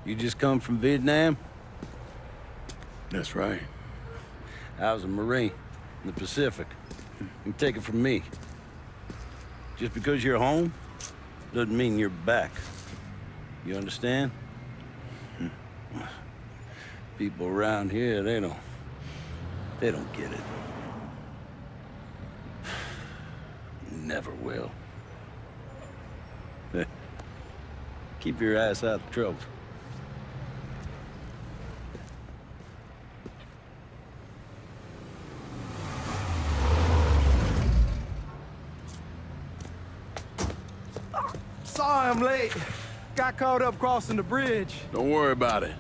You just come from Vietnam? That's right. I was a Marine in the Pacific. You can take it from me. Just because you're home doesn't mean you're back. You understand? People around here, they don't get it. Never will. Keep your ass out of trouble. Sorry I'm late. Got caught up crossing the bridge. Don't worry about it.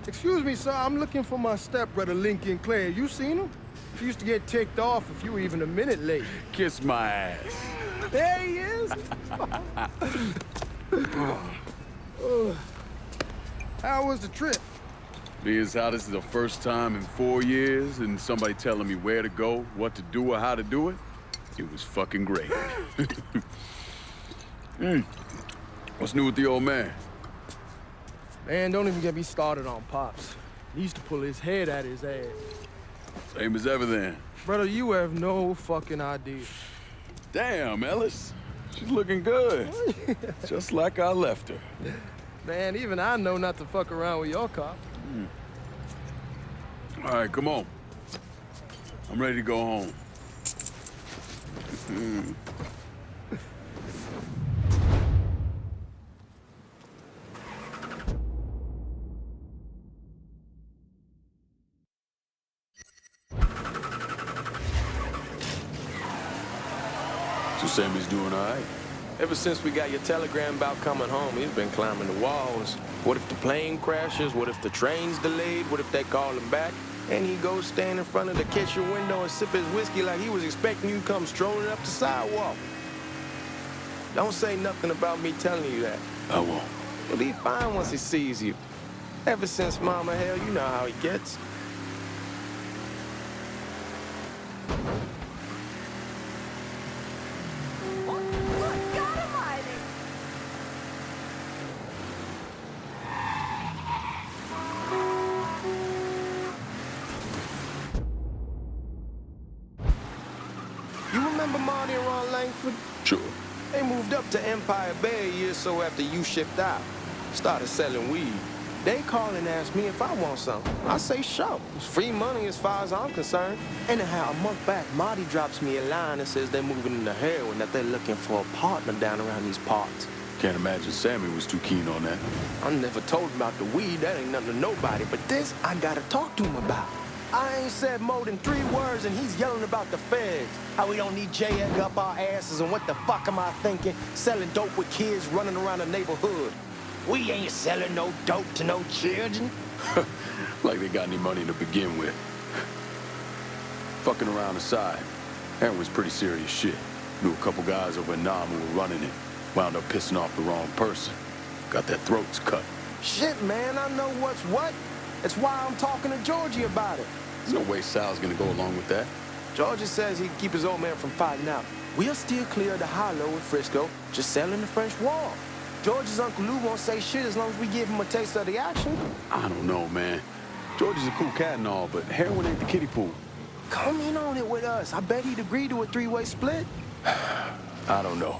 Excuse me, sir. I'm looking for my stepbrother, Lincoln Clare. You seen him? He used to get ticked off if you were even a minute late. Kiss my ass. There he is. How was the trip? Being as how this is the first time in 4 years and somebody telling me where to go, what to do, or how to do it, it was fucking great. What's new with the old man? Man, don't even get me started on Pops. He used to pull his head out his ass. Same as ever then. Brother, you have no fucking idea. Damn, Ellis. She's looking good. Just like I left her. Man, even I know not to fuck around with your cop. All right, come on. I'm ready to go home. So Sammy's doing all right? Ever since we got your telegram about coming home, he's been climbing the walls. What if the plane crashes? What if the train's delayed? What if they call him back? And he goes stand in front of the kitchen window and sip his whiskey like he was expecting you to come strolling up the sidewalk. Don't say nothing about me telling you that. I won't. He'll be fine once he sees you. Ever since Mama, hell, you know how he gets. Sure. They moved up to Empire Bay a year or so after you shipped out. Started selling weed. They call and ask me if I want something. I say sure. It's free money as far as I'm concerned. Anyhow, a month back, Marty drops me a line and says they're moving into heroin, that they're looking for a partner down around these parts. Can't imagine Sammy was too keen on that. I never told him about the weed. That ain't nothing to nobody. But this, I gotta talk to him about. I ain't said more than 3 words, and he's yelling about the feds. How we don't need J.Egg up our asses, and what the fuck am I thinking? Selling dope with kids running around the neighborhood. We ain't selling no dope to no children. Like they got any money to begin with. Fucking around aside, heroin's pretty serious shit. Knew a couple guys over in Nam who were running it. Wound up pissing off the wrong person. Got their throats cut. Shit, man, I know what's what. That's why I'm talking to Georgie about it. There's no way Sal's gonna go along with that. Georgie says he'd keep his old man from fighting out. We'll still clear the hollow in Frisco, just selling the French Wall. George's Uncle Lou won't say shit as long as we give him a taste of the action. I don't know, man. George is a cool cat and all, but heroin ain't the kiddie pool. Come in on it with us. I bet he'd agree to a 3-way split. I don't know.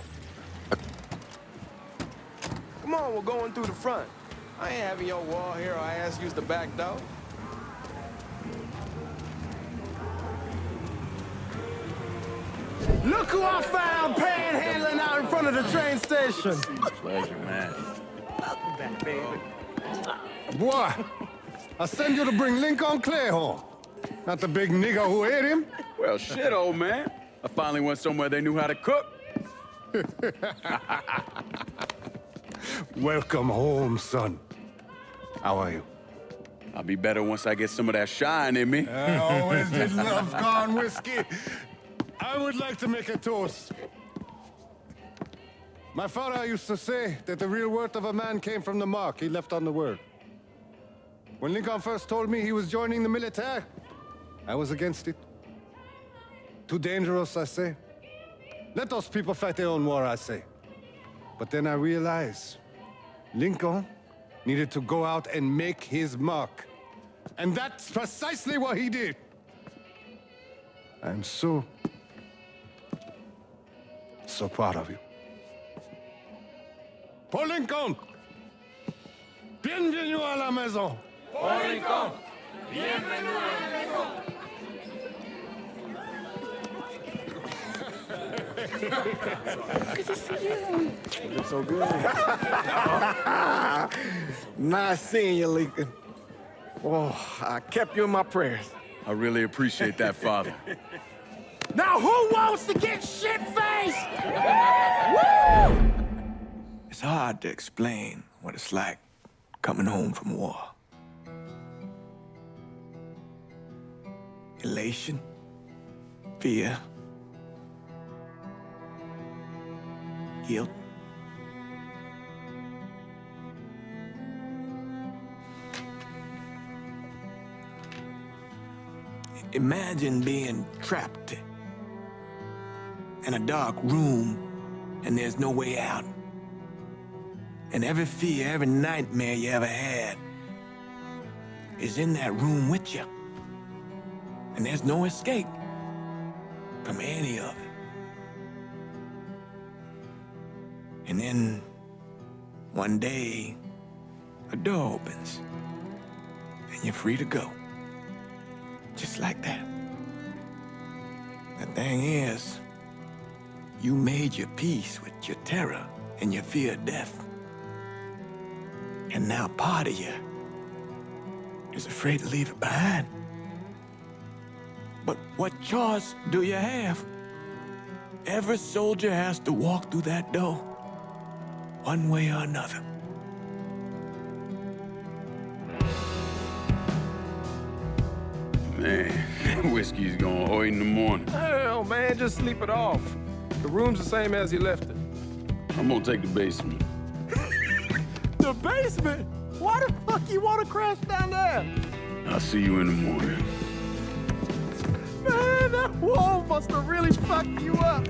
Come on, we're going through the front. I ain't having your wall here or I ask use the back door. Look who I found panhandling out in front of the train station. Pleasure, man. Welcome back, baby. Boy, I send you to bring Lincoln Clare home. Not the big nigger who ate him. Well, shit, old man. I finally went somewhere they knew how to cook. Welcome home, son. How are you? I'll be better once I get some of that shine in me. I always did love corn whiskey. I would like to make a toast. My father used to say that the real worth of a man came from the mark he left on the world. When Lincoln first told me he was joining the military, I was against it. Too dangerous, I say. Let those people fight their own war, I say. But then I realized, Lincoln needed to go out and make his mark. And that's precisely what he did. I'm so proud of you. Paul Lincoln! Bienvenue à la maison! Paul Lincoln! Bienvenue à la maison! Good to see you. It's so good. Nice seeing you, Lincoln. Oh, I kept you in my prayers. I really appreciate that, Father. Now who wants to get shit-faced? Woo! It's hard to explain what it's like coming home from war. Elation, fear, guilt. Imagine being trapped in a dark room and there's no way out. And every fear, every nightmare you ever had is in that room with you. And there's no escape from any of it. And then one day, a door opens and you're free to go. Just like that. The thing is, you made your peace with your terror and your fear of death. And now part of you is afraid to leave it behind. But what choice do you have? Every soldier has to walk through that door, one way or another. Man, whiskey's gonna hoy in the morning. Hell, man, just sleep it off. The room's the same as you left it. I'm gonna take the basement. The basement? Why the fuck you want to crash down there? I'll see you in the morning. Man, that wall must have really fucked you up.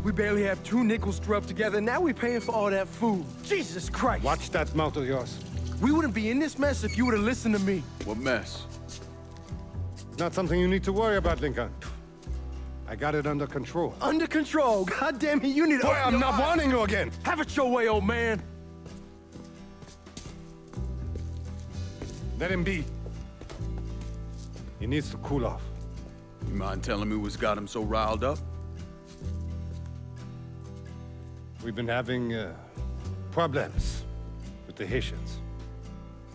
We barely have 2 nickels to rub together, and now we're paying for all that food. Jesus Christ! Watch that mouth of yours. We wouldn't be in this mess if you would have listened to me. What mess? It's not something you need to worry about, Lincoln. I got it under control. Under control. God damn it, you need to Boy, open I'm your not eyes. warning you again. Have it your way, old man. Let him be. He needs to cool off. You mind telling me what's got him so riled up? We've been having problems with the Haitians.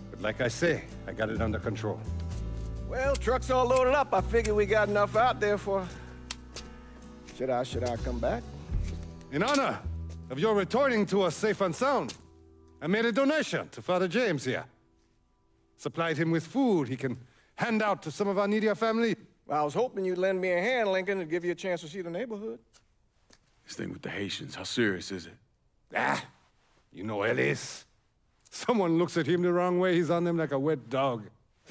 But like I say, I got it under control. Well, truck's all loaded up. I figure we got enough out there for... Should I come back? In honor of your returning to us safe and sound, I made a donation to Father James here. Supplied him with food he can hand out to some of our needier family. Well, I was hoping you'd lend me a hand, Lincoln, and give you a chance to see the neighborhood. This thing with the Haitians, how serious is it? Ah, you know Ellis. Someone looks at him the wrong way, he's on them like a wet dog.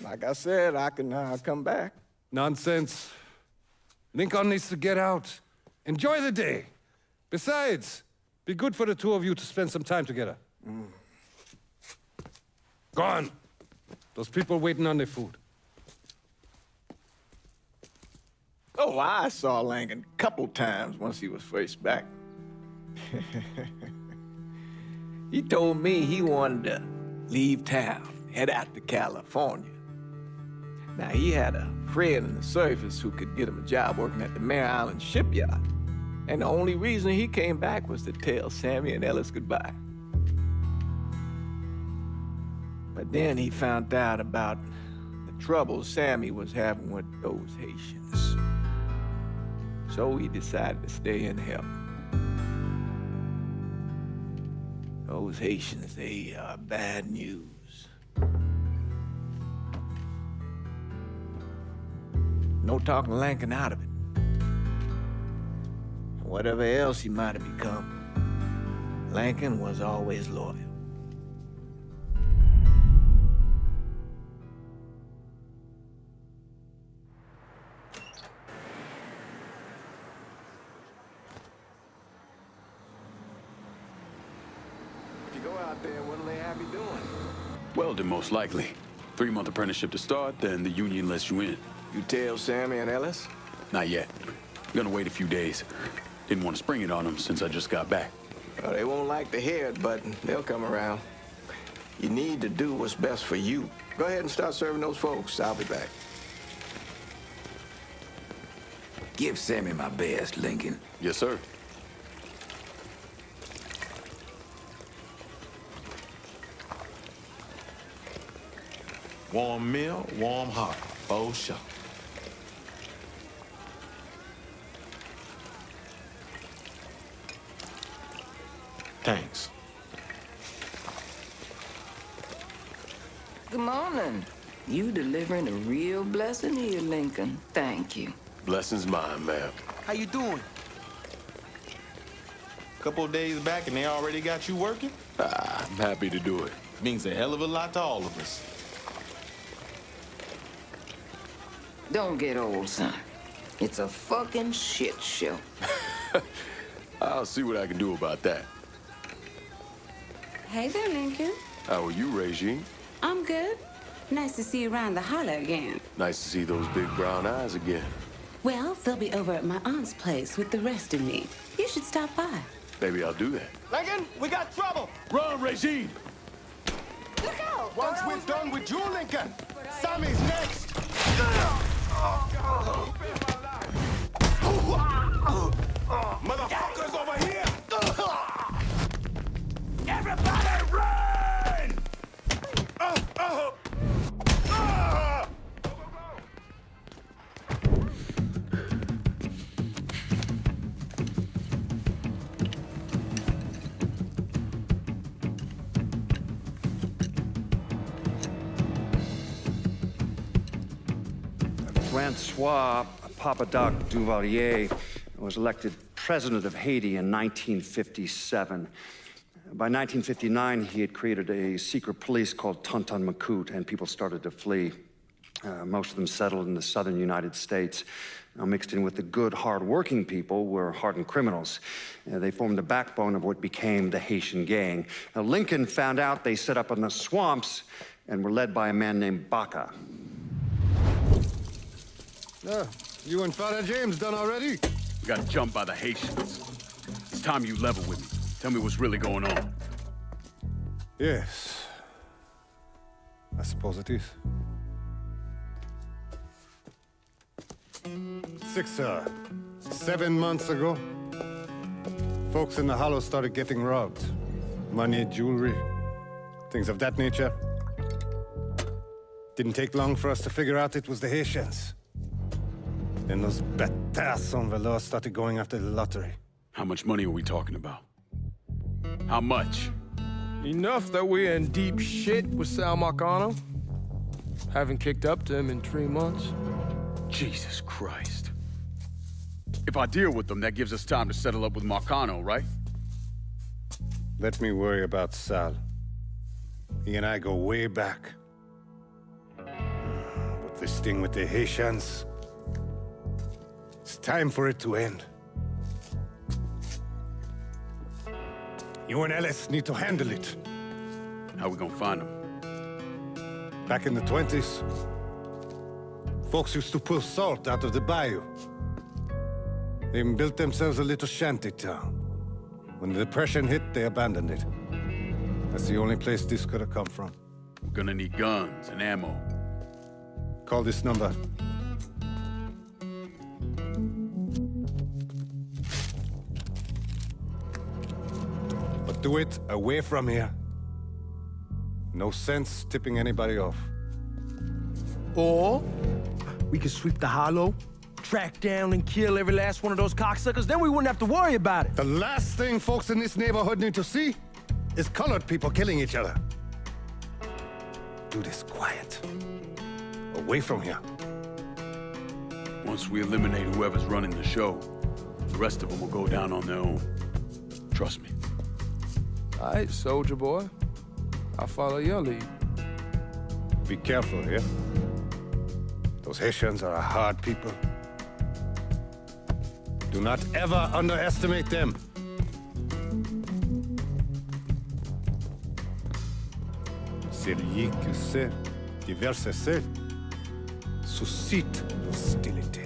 Like I said, I can come back. Nonsense. Lincoln needs to get out. Enjoy the day. Besides, be good for the two of you to spend some time together. Go on. Those people waiting on their food. Oh, I saw Lincoln a couple times once he was first back. He told me he wanted to leave town, head out to California. Now, he had a friend in the service who could get him a job working at the Mare Island shipyard. And the only reason he came back was to tell Sammy and Ellis goodbye. But then he found out about the trouble Sammy was having with those Haitians. So he decided to stay and help. Those Haitians, they are bad news. No talking Lincoln out of it. Whatever else he might have become, Lincoln was always loyal. If you go out there, what'll they have you doing? Welding, most likely. 3-month apprenticeship to start, then the union lets you in. You tell Sammy and Ellis? Not yet. Gonna wait a few days. Didn't want to spring it on them since I just got back. Well, they won't like to hear it, but they'll come around. You need to do what's best for you. Go ahead and start serving those folks. I'll be back. Give Sammy my best, Lincoln. Yes, sir. Warm meal, warm heart. Oh, sure. Thanks. Good morning. You delivering a real blessing here, Lincoln. Thank you. Blessings mine, ma'am. How you doing? Couple of days back and they already got you working? I'm happy to do it. Means a hell of a lot to all of us. Don't get old, son. It's a fucking shit show. I'll see what I can do about that. Hey there, Lincoln. How are you, Regine? I'm good. Nice to see you around the holler again. Nice to see those big brown eyes again. Well, they'll be over at my aunt's place with the rest of me. You should stop by. Maybe I'll do that. Lincoln, we got trouble. Run, Regine! Look out! Once we're done with you, Lincoln, Sammy's next. Motherfuckers over here! Everybody run! Francois Papadoc Duvalier was elected president of Haiti in 1957. By 1959, he had created a secret police called Tonton Macoute, and people started to flee. Most of them settled in the southern United States. Now, mixed in with the good, hard-working people were hardened criminals. They formed the backbone of what became the Haitian gang. Now, Lincoln found out they set up in the swamps and were led by a man named Baca. You and Father James done already? We got jumped by the Haitians. It's time you level with me. Tell me what's really going on. Yes. I suppose it is. 7 months ago, folks in the Hollow started getting robbed. Money, jewelry, things of that nature. Didn't take long for us to figure out it was the Haitians. Then those bâtards on velours started going after the lottery. How much money are we talking about? How much? Enough that we're in deep shit with Sal Marcano. Haven't kicked up to him in 3 months. Jesus Christ. If I deal with them, that gives us time to settle up with Marcano, right? Let me worry about Sal. He and I go way back. But this thing with the Haitians, it's time for it to end. You and Ellis need to handle it. How we gonna find them? Back in the 20s, folks used to pull salt out of the bayou. They even built themselves a little shanty town. When the Depression hit, they abandoned it. That's the only place this could have come from. We're gonna need guns and ammo. Call this number. do it away from here. No sense tipping anybody off. Or we could sweep the hollow, track down and kill every last one of those cocksuckers, then we wouldn't have to worry about it. The last thing folks in this neighborhood need to see is colored people killing each other. Do this quiet. Away from here. Once we eliminate whoever's running the show, the rest of them will go down on their own. Trust me. All right, soldier boy. I'll follow your lead. Be careful here. Those Haitians are a hard people. Do not ever underestimate them. Celui qui sait diverser suscite l'hostilité.